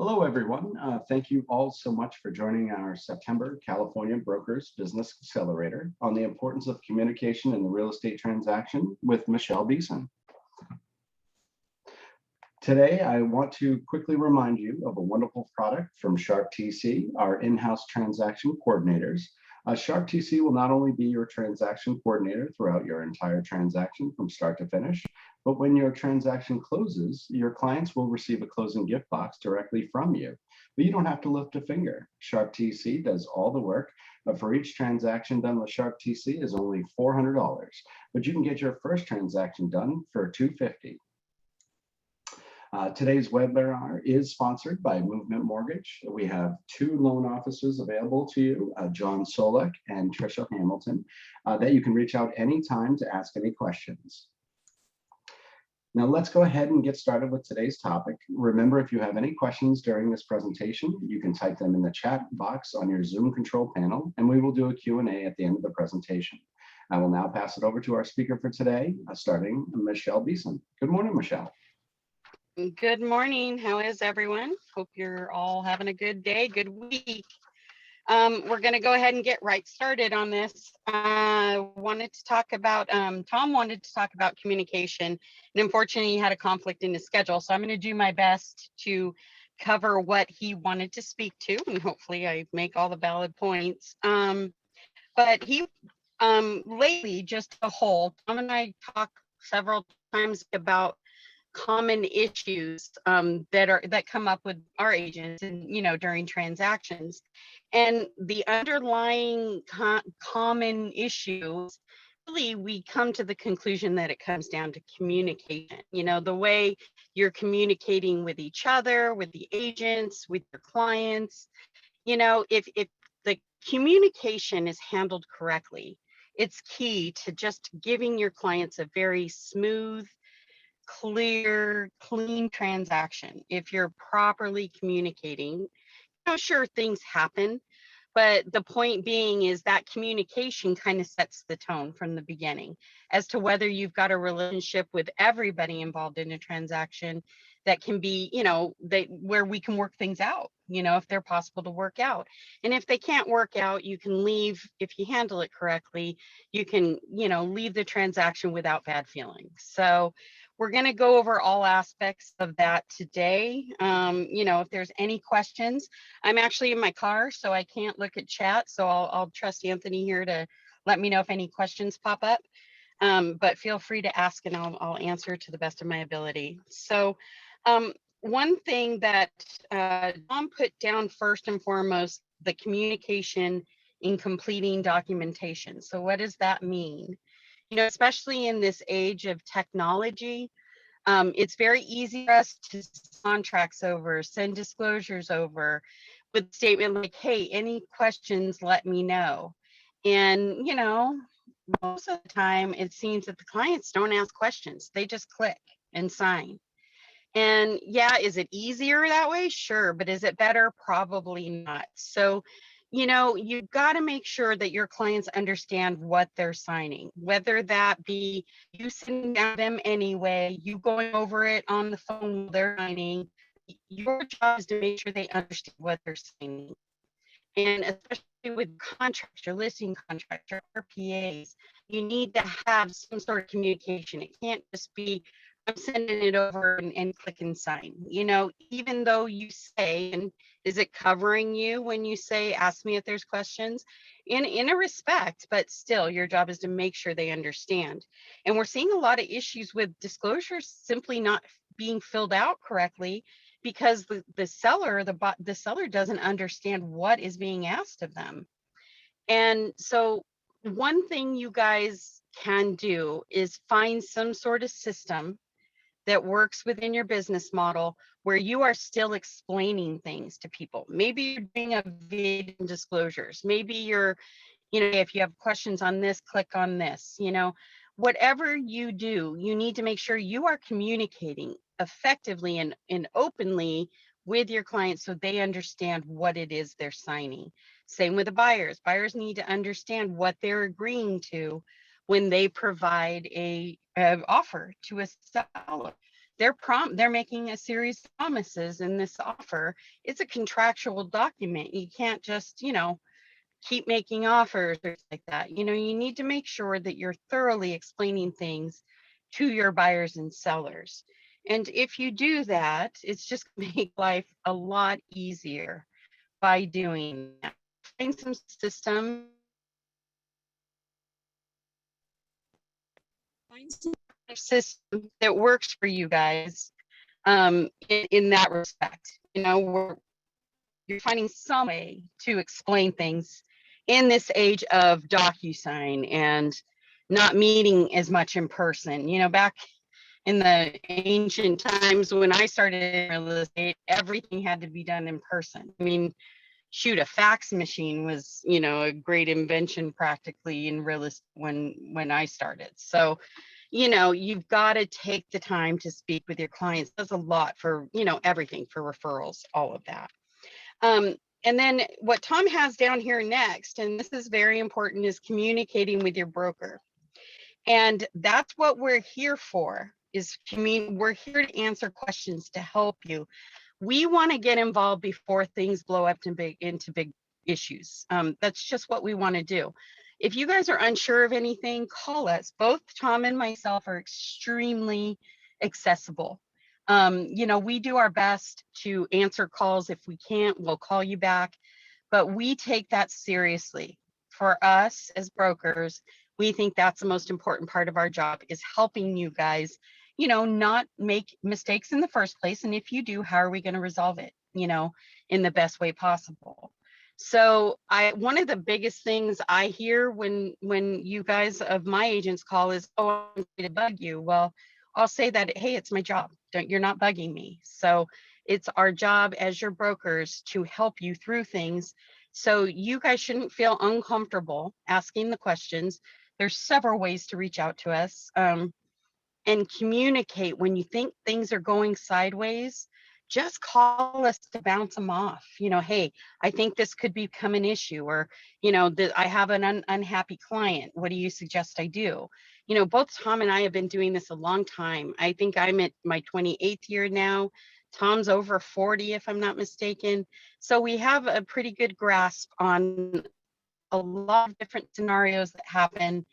Hello, everyone. Thank you all so much for joining our September California Brokers Business Accelerator on the importance of communication in the real estate transaction with Michelle Beeson. Today, I want to quickly remind you of a wonderful product from Sharp TC, our in-house transaction coordinators. Sharp TC will not only be your transaction coordinator throughout your entire transaction from start to finish, but when your transaction closes, your clients will receive a closing gift box directly from you. But you don't have to lift a finger. Sharp TC does all the work. For each transaction done with Sharp TC is only $400, but you can get your first transaction done for $250. Today's webinar is sponsored by Movement Mortgage. We have two loan officers available to you, John Solek and Trisha Hamilton, that you can reach out anytime to ask any questions. Now let's go ahead and get started with today's topic. Remember, if you have any questions during this presentation, you can type them in the chat box on your Zoom control panel, and we will do a Q&A at the end of the presentation. I will now pass it over to our speaker for today, starting Michelle Beeson. Good morning, Michelle. Good morning. How is everyone? Hope you're all having a good day, good week. We're going to go ahead and get right started on this. Tom wanted to talk about communication, and unfortunately he had a conflict in his schedule. So I'm going to do my best to cover what he wanted to speak to, and hopefully I make all the valid points. But he, lately, just a whole, Tom and I talk several times about common issues that come up with our agents and during transactions, and the underlying common issues, really we come to the conclusion that it comes down to communication. The way you're communicating with each other, with the agents, with your clients. If the communication is handled correctly, it's key to just giving your clients a very smooth, clear, clean transaction. If you're properly communicating, sure, things happen, but the point being is that communication kind of sets the tone from the beginning as to whether you've got a relationship with everybody involved in a transaction that can be, where we can work things out, if they're possible to work out. And if they can't work out, you can leave. If you handle it correctly, you can, leave the transaction without bad feelings. So we're going to go over all aspects of that today. If there's any questions, I'm actually in my car, so I can't look at chat. So I'll trust Anthony here to let me know if any questions pop up. But feel free to ask and I'll answer to the best of my ability. So one thing that Tom put down first and foremost, the communication in completing documentation. So what does that mean? Especially in this age of technology, it's very easy for us to send contracts over, send disclosures over with a statement like, hey, any questions, let me know. And, most of the time it seems that the clients don't ask questions. They just click and sign. And yeah, is it easier that way? Sure. But is it better? Probably not. So you've got to make sure that your clients understand what they're signing, whether that be you sending them anyway, you going over it on the phone while they're signing. Your job is to make sure they understand what they're signing. And especially with contracts, your listing contracts, your RPAs, you need to have some sort of communication. It can't just be, I'm sending it over and click and sign. Even though you say, and is it covering you when you say, ask me if there's questions? In a respect, but still your job is to make sure they understand. And we're seeing a lot of issues with disclosures simply not being filled out correctly because the seller doesn't understand what is being asked of them. And so one thing you guys can do is find some sort of system that works within your business model where you are still explaining things to people. Maybe you're doing a video disclosures. Maybe you're, if you have questions on this, click on this. Whatever you do, you need to make sure you are communicating effectively and openly with your clients so they understand what it is they're signing. Same with the buyers. Buyers need to understand what they're agreeing to when they provide a offer to a seller. they're making a series of promises in this offer. It's a contractual document. You can't just, keep making offers or like that. You need to make sure that you're thoroughly explaining things to your buyers and sellers. And if you do that, it's just going to make life a lot easier by doing that. Find some system. Find some system that works for you guys in that respect. You're finding some way to explain things in this age of DocuSign and not meeting as much in person. Back in the ancient times when I started in real estate, everything had to be done in person. I mean, shoot, a fax machine was, a great invention practically in real estate when I started. So, you've got to take the time to speak with your clients. It does a lot for, everything, for referrals, all of that. And then what Tom has down here next, and this is very important, is communicating with your broker. And that's what we're here for, we're here to answer questions, to help you. We want to get involved before things blow up into big issues. That's just what we want to do. If you guys are unsure of anything, call us. Both Tom and myself are extremely accessible. We do our best to answer calls. If we can't, we'll call you back, but we take that seriously. For us as brokers, we think that's the most important part of our job, is helping you guys, not make mistakes in the first place. And if you do, how are we going to resolve it, in the best way possible? So one of the biggest things I hear when you guys of my agents call is, oh, I'm going to bug you. Well, I'll say that, hey, it's my job. You're not bugging me. So it's our job as your brokers to help you through things. So you guys shouldn't feel uncomfortable asking the questions. There's several ways to reach out to us and communicate. When you think things are going sideways, just call us to bounce them off. Hey, I think this could become an issue, or, I have an unhappy client. What do you suggest I do? Both Tom and I have been doing this a long time. I think I'm at my 28th year now. Tom's over 40, if I'm not mistaken. So we have a pretty good grasp on a lot of different scenarios that happen.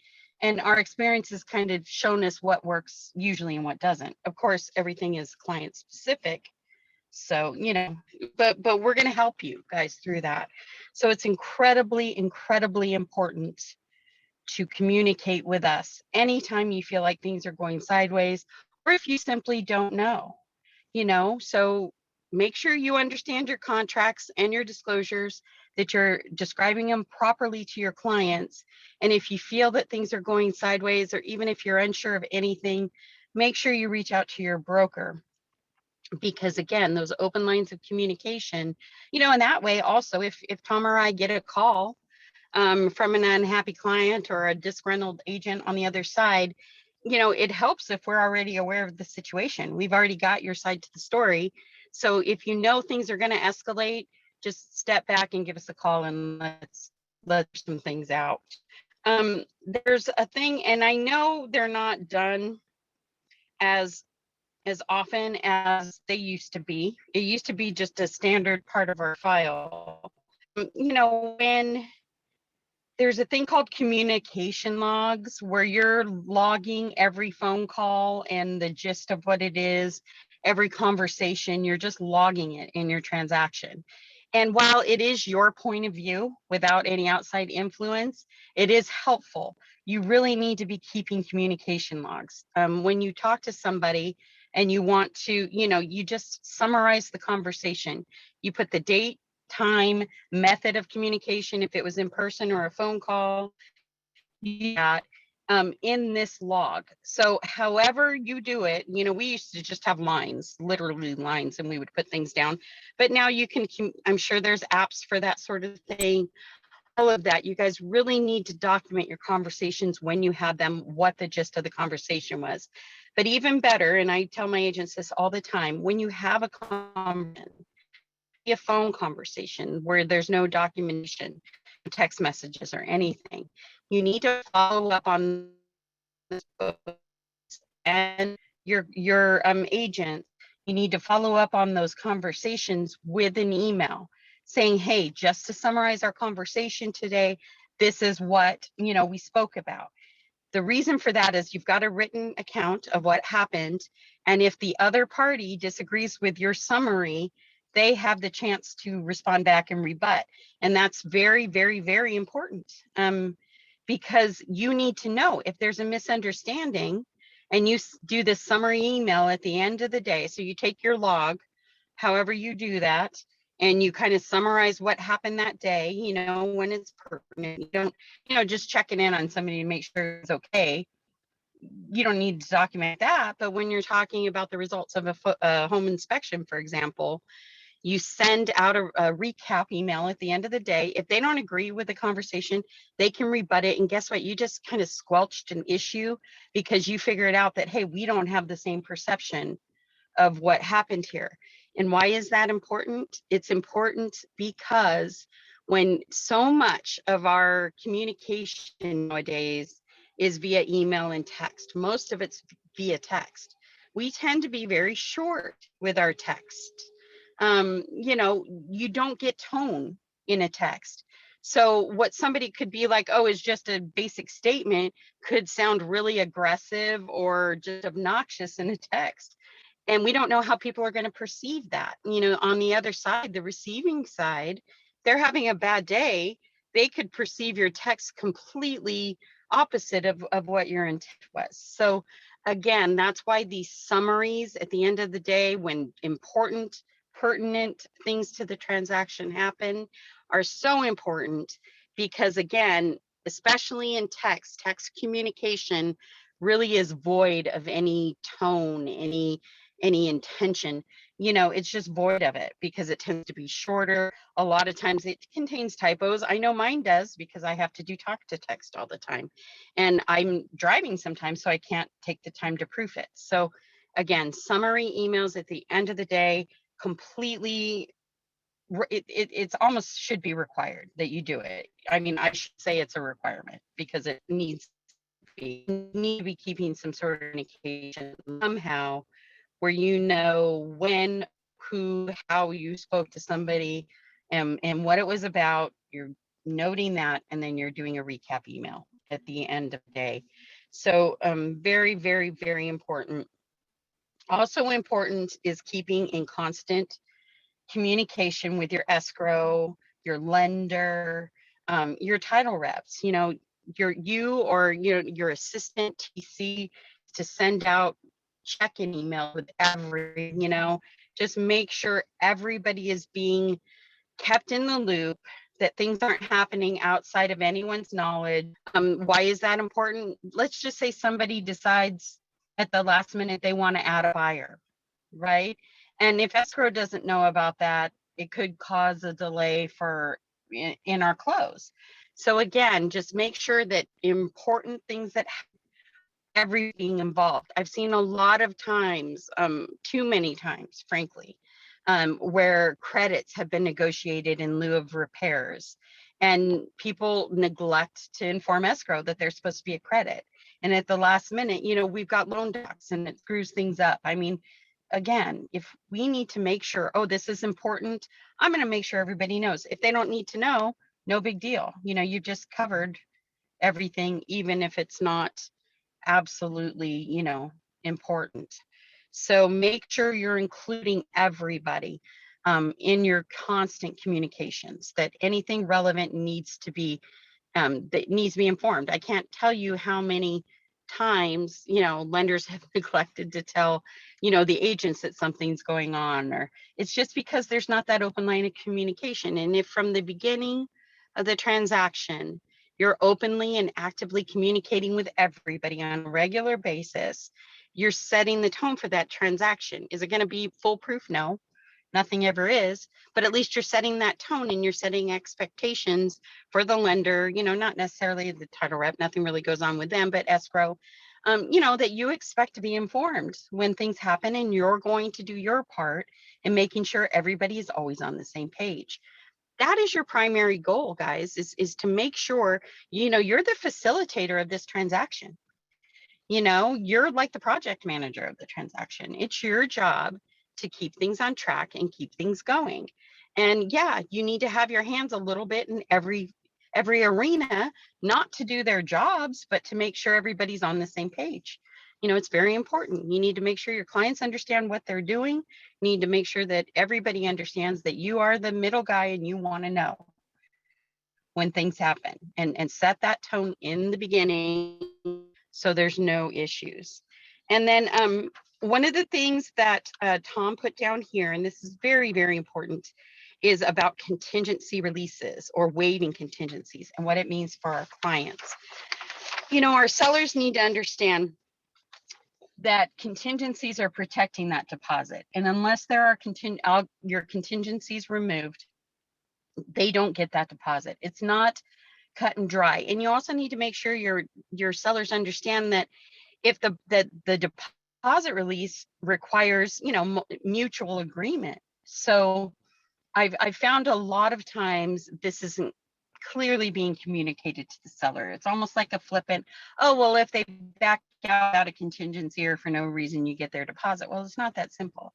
And our experience has kind of shown us what works usually and what doesn't. Of course, everything is client specific. So, but we're going to help you guys through that. So it's incredibly, incredibly important to communicate with us anytime you feel like things are going sideways, or if you simply don't know, so make sure you understand your contracts and your disclosures, that you're describing them properly to your clients. And if you feel that things are going sideways, or even if you're unsure of anything, make sure you reach out to your broker. Because again, those open lines of communication, and that way also, if Tom or I get a call from an unhappy client or a disgruntled agent on the other side, it helps if we're already aware of the situation. We've already got your side to the story. So if things are going to escalate, just step back and give us a call and let's some things out. There's a thing, and I know they're not done as often as they used to be. It used to be just a standard part of our file. When there's a thing called communication logs, where you're logging every phone call and the gist of what it is, every conversation, you're just logging it in your transaction. And while it is your point of view without any outside influence, it is helpful. You really need to be keeping communication logs. When you talk to somebody and you want to, you just summarize the conversation. You put the date, time, method of communication, if it was in person or a phone call, in this log. So however you do it, we used to just have lines, literally lines, and we would put things down. But now you can, I'm sure there's apps for that sort of thing. All of that, you guys really need to document your conversations when you have them, what the gist of the conversation was. But even better, and I tell my agents this all the time, when you have a phone conversation where there's no documentation, text messages or anything, you need to follow up on this post and your agent, you need to follow up on those conversations with an email saying, hey, just to summarize our conversation today, this is what, we spoke about. The reason for that is you've got a written account of what happened. And if the other party disagrees with your summary, they have the chance to respond back and rebut. And that's very, very, very important, because you need to know if there's a misunderstanding and you do this summary email at the end of the day. So you take your log, however you do that, and you kind of summarize what happened that day, when it's pertinent. You don't, just checking in on somebody to make sure it's okay. You don't need to document that. But when you're talking about the results of a home inspection, for example, you send out a recap email at the end of the day. If they don't agree with the conversation, they can rebut it. And guess what? You just kind of squelched an issue because you figured out that, hey, we don't have the same perception of what happened here. And why is that important? It's important because when so much of our communication nowadays is via email and text, most of it's via text, we tend to be very short with our text. You don't get tone in a text. So what somebody could be like, oh, is just a basic statement, could sound really aggressive or just obnoxious in a text. And we don't know how people are going to perceive that. On the other side, the receiving side, they're having a bad day. They could perceive your text completely opposite of what your intent was. So again, that's why these summaries at the end of the day, when important, pertinent things to the transaction happen, are so important, because again, especially in text communication really is void of any tone, any intention. It's just void of it because it tends to be shorter. A lot of times it contains typos. I know mine does because I have to do talk to text all the time, and I'm driving sometimes, so I can't take the time to proof it. So again, summary emails at the end of the day, completely, it's almost should be required that you do it. I mean, I should say it's a requirement because it needs to be keeping some sort of communication somehow, where when, who, how you spoke to somebody, and what it was about. You're noting that, and then you're doing a recap email at the end of the day. So very, very, very important. Also important is keeping in constant communication with your escrow, your lender, your title reps. Your assistant TC, to send out check-in email with just make sure everybody is being kept in the loop, that things aren't happening outside of anyone's knowledge. Why is that important? Let's just say somebody decides at the last minute they want to add a buyer, right? And if escrow doesn't know about that, it could cause a delay in our close. So again, just make sure that important things that everything involved. I've seen a lot of times, too many times, frankly, where credits have been negotiated in lieu of repairs, and people neglect to inform escrow that there's supposed to be a credit. And at the last minute, we've got loan docs and it screws things up. I mean, again, if we need to make sure, oh, this is important, I'm going to make sure everybody knows. If they don't need to know, no big deal. You've just covered everything, even if it's not absolutely, important. So make sure you're including everybody in your constant communications, that anything relevant needs to be informed. I can't tell you how many times, lenders have neglected to tell, the agents that something's going on, or it's just because there's not that open line of communication. And if from the beginning of the transaction, you're openly and actively communicating with everybody on a regular basis, you're setting the tone for that transaction. Is it going to be foolproof? No, nothing ever is, but at least you're setting that tone and you're setting expectations for the lender, not necessarily the title rep, nothing really goes on with them, but escrow, that you expect to be informed when things happen, and you're going to do your part in making sure everybody is always on the same page. That is your primary goal, guys, is to make sure, you're the facilitator of this transaction. You know, you're like the project manager of the transaction. It's your job to keep things on track and keep things going. And yeah, you need to have your hands a little bit in every arena, not to do their jobs, but to make sure everybody's on the same page. You know, it's very important. You need to make sure your clients understand what they're doing. You need to make sure that everybody understands that you are the middle guy and you want to know when things happen, and set that tone in the beginning so there's no issues. And then one of the things that Tom put down here, and this is very, very important, is about contingency releases or waiving contingencies and what it means for our clients. You know, our sellers need to understand that contingencies are protecting that deposit. And unless there are your contingencies removed, they don't get that deposit. It's not cut and dry. And you also need to make sure your sellers understand that if the deposit release requires, you know, mutual agreement. So I've found a lot of times this isn't clearly being communicated to the seller. It's almost like a flippant, oh, well, if they back out a contingency or for no reason you get their deposit. Well, it's not that simple.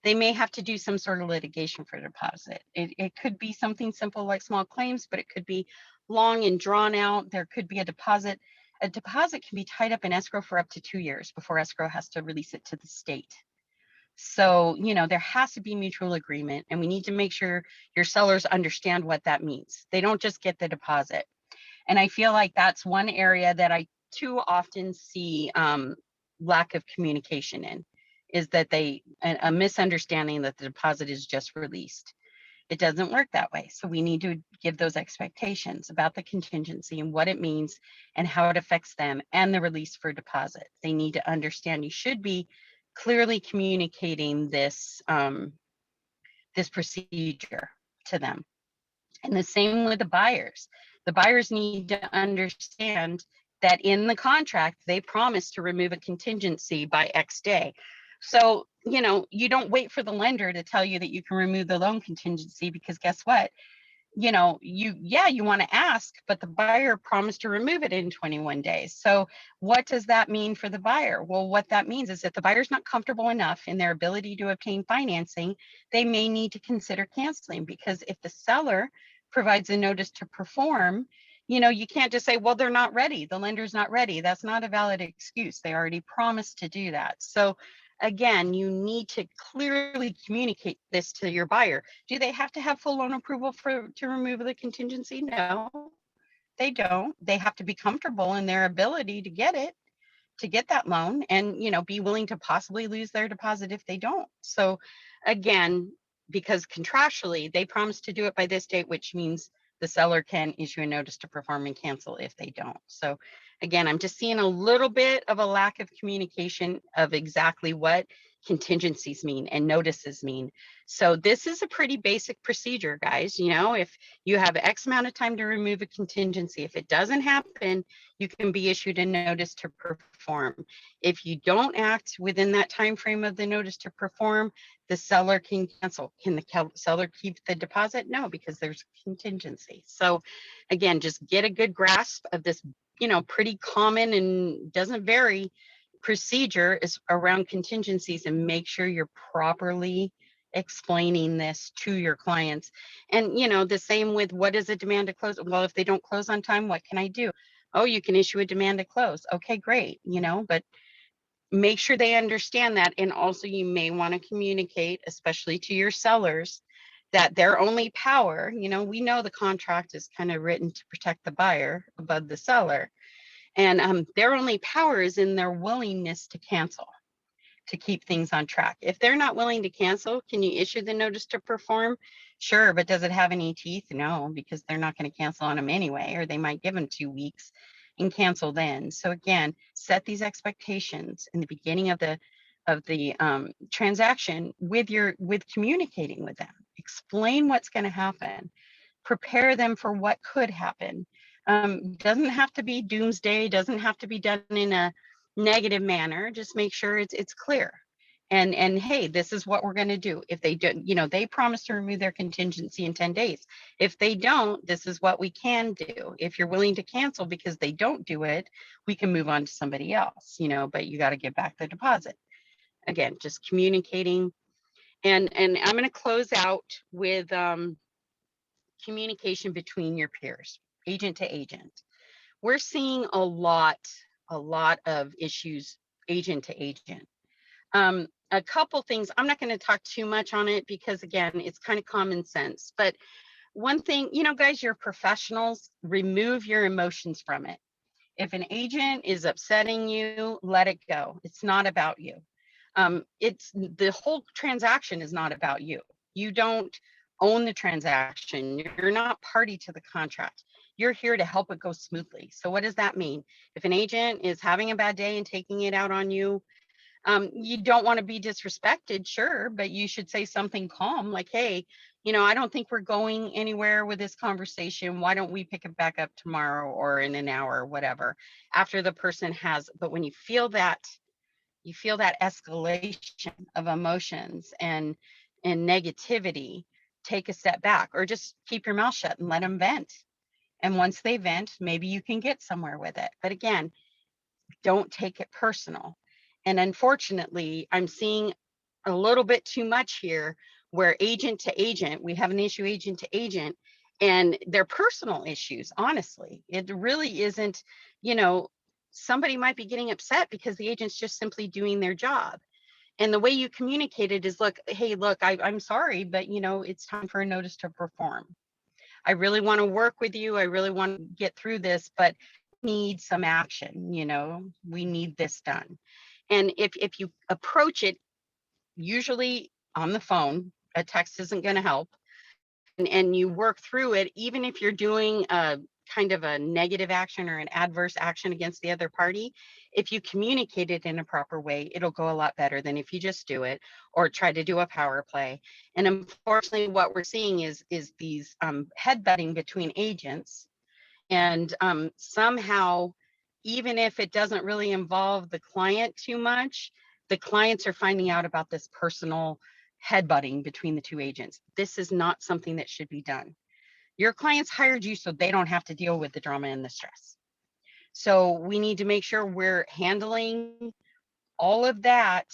They may have to do some sort of litigation for deposit. It could be something simple like small claims, but it could be long and drawn out. There could be a deposit. A deposit can be tied up in escrow for up to 2 years before escrow has to release it to the state. So, you know, there has to be mutual agreement, and we need to make sure your sellers understand what that means. They don't just get the deposit. And I feel like that's one area that I too often see lack of communication in, is that a misunderstanding that the deposit is just released. It doesn't work that way. So we need to give those expectations about the contingency and what it means and how it affects them and the release for deposit. They need to understand you should be clearly communicating this, this procedure to them. And the same with the buyers. The buyers need to understand that in the contract, they promise to remove a contingency by X day. So, you know, you don't wait for the lender to tell you that you can remove the loan contingency, because guess what? You know, you want to ask, but the buyer promised to remove it in 21 days. So what does that mean for the buyer? Well, what that means is that the buyer's not comfortable enough in their ability to obtain financing, they may need to consider canceling, because if the seller provides a notice to perform, you know, you can't just say, well, they're not ready. The lender's not ready. That's not a valid excuse. They already promised to do that. So again, you need to clearly communicate this to your buyer. Do they have to have full loan approval to remove the contingency? No, they don't. They have to be comfortable in their ability to get that loan, and, you know, be willing to possibly lose their deposit if they don't. So again, because contractually they promised to do it by this date, which means the seller can issue a notice to perform and cancel if they don't. So again, I'm just seeing a little bit of a lack of communication of exactly what contingencies mean and notices mean. So this is a pretty basic procedure, guys. You know, if you have X amount of time to remove a contingency, if it doesn't happen, you can be issued a notice to perform. If you don't act within that time frame of the notice to perform, the seller can cancel. Can the seller keep the deposit? No, because there's contingency. So again, just get a good grasp of this, you know, pretty common and doesn't vary procedure is around contingencies, and make sure you're properly explaining this to your clients. And, you know, the same with what is a demand to close? Well, if they don't close on time, what can I do? Oh, you can issue a demand to close. Okay, great. You know, but make sure they understand that. And also you may want to communicate, especially to your sellers, that their only power, you know, we know the contract is kind of written to protect the buyer above the seller. And their only power is in their willingness to cancel, to keep things on track. If they're not willing to cancel, can you issue the notice to perform? Sure, but does it have any teeth? No, because they're not going to cancel on them anyway, or they might give them 2 weeks and cancel then. So again, set these expectations in the beginning of the transaction with communicating with them. Explain what's going to happen. Prepare them for what could happen. Doesn't have to be doomsday, doesn't have to be done in a negative manner. Just make sure it's clear. And hey, this is what we're going to do. If they don't, they promise to remove their contingency in 10 days. If they don't, this is what we can do. If you're willing to cancel because they don't do it, we can move on to somebody else, but you got to give back the deposit. Again, just communicating. And I'm going to close out with communication between your peers, agent to agent. We're seeing a lot of issues agent to agent. A couple things, I'm not going to talk too much on it because again, it's kind of common sense. But one thing, guys, you're professionals, remove your emotions from it. If an agent is upsetting you, let it go. It's not about you. It's the whole transaction is not about you. You don't own the transaction. You're not party to the contract. You're here to help it go smoothly. So what does that mean? If an agent is having a bad day and taking it out on you, you don't want to be disrespected, sure, but you should say something calm like, hey, I don't think we're going anywhere with this conversation. Why don't we pick it back up tomorrow or in an hour or whatever, after the person has. But when you feel that escalation of emotions and negativity, take a step back or just keep your mouth shut and let them vent. And once they vent, maybe you can get somewhere with it. But again, don't take it personal. And unfortunately, I'm seeing a little bit too much here where agent to agent, we have an issue agent to agent, and they're personal issues. Honestly, it really isn't, somebody might be getting upset because the agent's just simply doing their job. And the way you communicate it is, look, hey, look, I'm sorry, but it's time for a notice to perform. I really want to work with you. I really want to get through this, but need some action. We need this done. And if you approach it, usually on the phone, a text isn't going to help. And you work through it, even if you're doing a kind of a negative action or an adverse action against the other party, if you communicate it in a proper way, it'll go a lot better than if you just do it or try to do a power play. And unfortunately, what we're seeing is these headbutting between agents. And somehow, even if it doesn't really involve the client too much, the clients are finding out about this personal headbutting between the two agents. This is not something that should be done. Your clients hired you so they don't have to deal with the drama and the stress. So we need to make sure we're handling all of that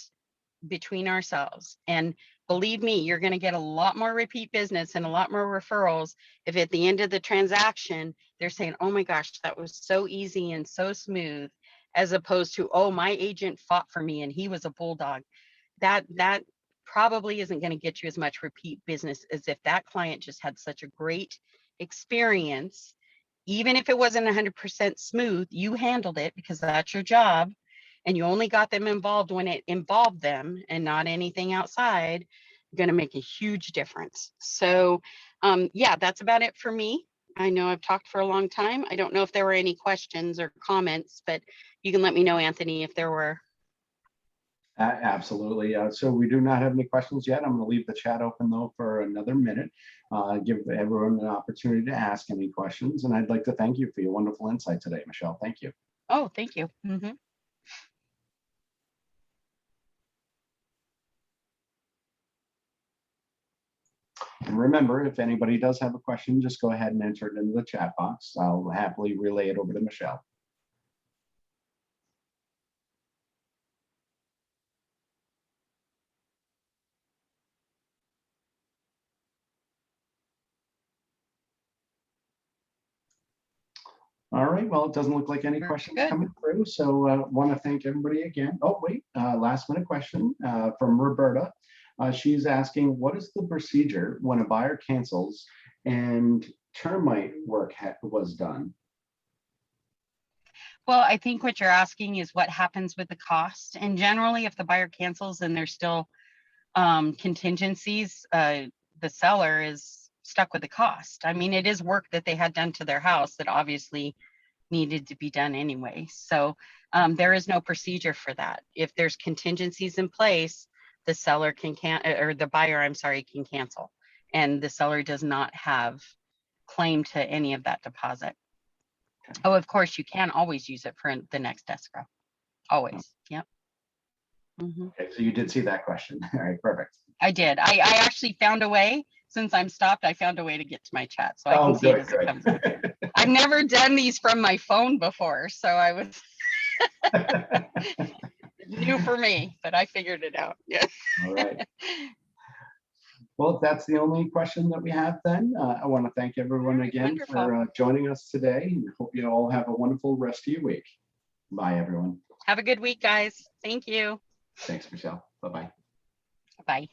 between ourselves. And believe me, you're going to get a lot more repeat business and a lot more referrals if at the end of the transaction, they're saying, oh my gosh, that was so easy and so smooth, as opposed to, oh, my agent fought for me and he was a bulldog. That probably isn't going to get you as much repeat business as if that client just had such a great experience. Even if it wasn't 100% smooth, you handled it because that's your job, and you only got them involved when it involved them and not anything outside, going to make a huge difference. So yeah, that's about it for me. I know I've talked for a long time. I don't know if there were any questions or comments, but you can let me know, Anthony, if there were. Absolutely. So we do not have any questions yet. I'm going to leave the chat open though for another minute, give everyone an opportunity to ask any questions. And I'd like to thank you for your wonderful insight today, Michelle. Thank you. Oh, thank you. Mm-hmm. And remember, if anybody does have a question, just go ahead and enter it into the chat box. I'll happily relay it over to Michelle. All right, well, it doesn't look like any questions coming through, so want to thank everybody again. Oh, wait, last minute question from Roberta. She's asking, what is the procedure when a buyer cancels and termite work was done? Well, I think what you're asking is what happens with the cost. And generally, if the buyer cancels and there's still contingencies, the seller is stuck with the cost. I mean, it is work that they had done to their house that obviously needed to be done anyway. So there is no procedure for that. If there's contingencies in place, the seller or the buyer, I'm sorry, can cancel. And the seller does not have claim to any of that deposit. Okay. Oh, of course, you can always use it for the next escrow. Always. Yep. Mhm. Okay, so you did see that question. All right, perfect. I did. I actually found a way, since I'm stopped, I found a way to get to my chat, so I can see it as it comes up. I've never done these from my phone before, so I was new for me, but I figured it out. Yeah. All right. Well, if that's the only question that we have, then I want to thank everyone again Wonderful. for joining us today, and hope you all have a wonderful rest of your week. Bye, everyone. Have a good week, guys. Thank you. Thanks, Michelle. Bye-bye. Bye.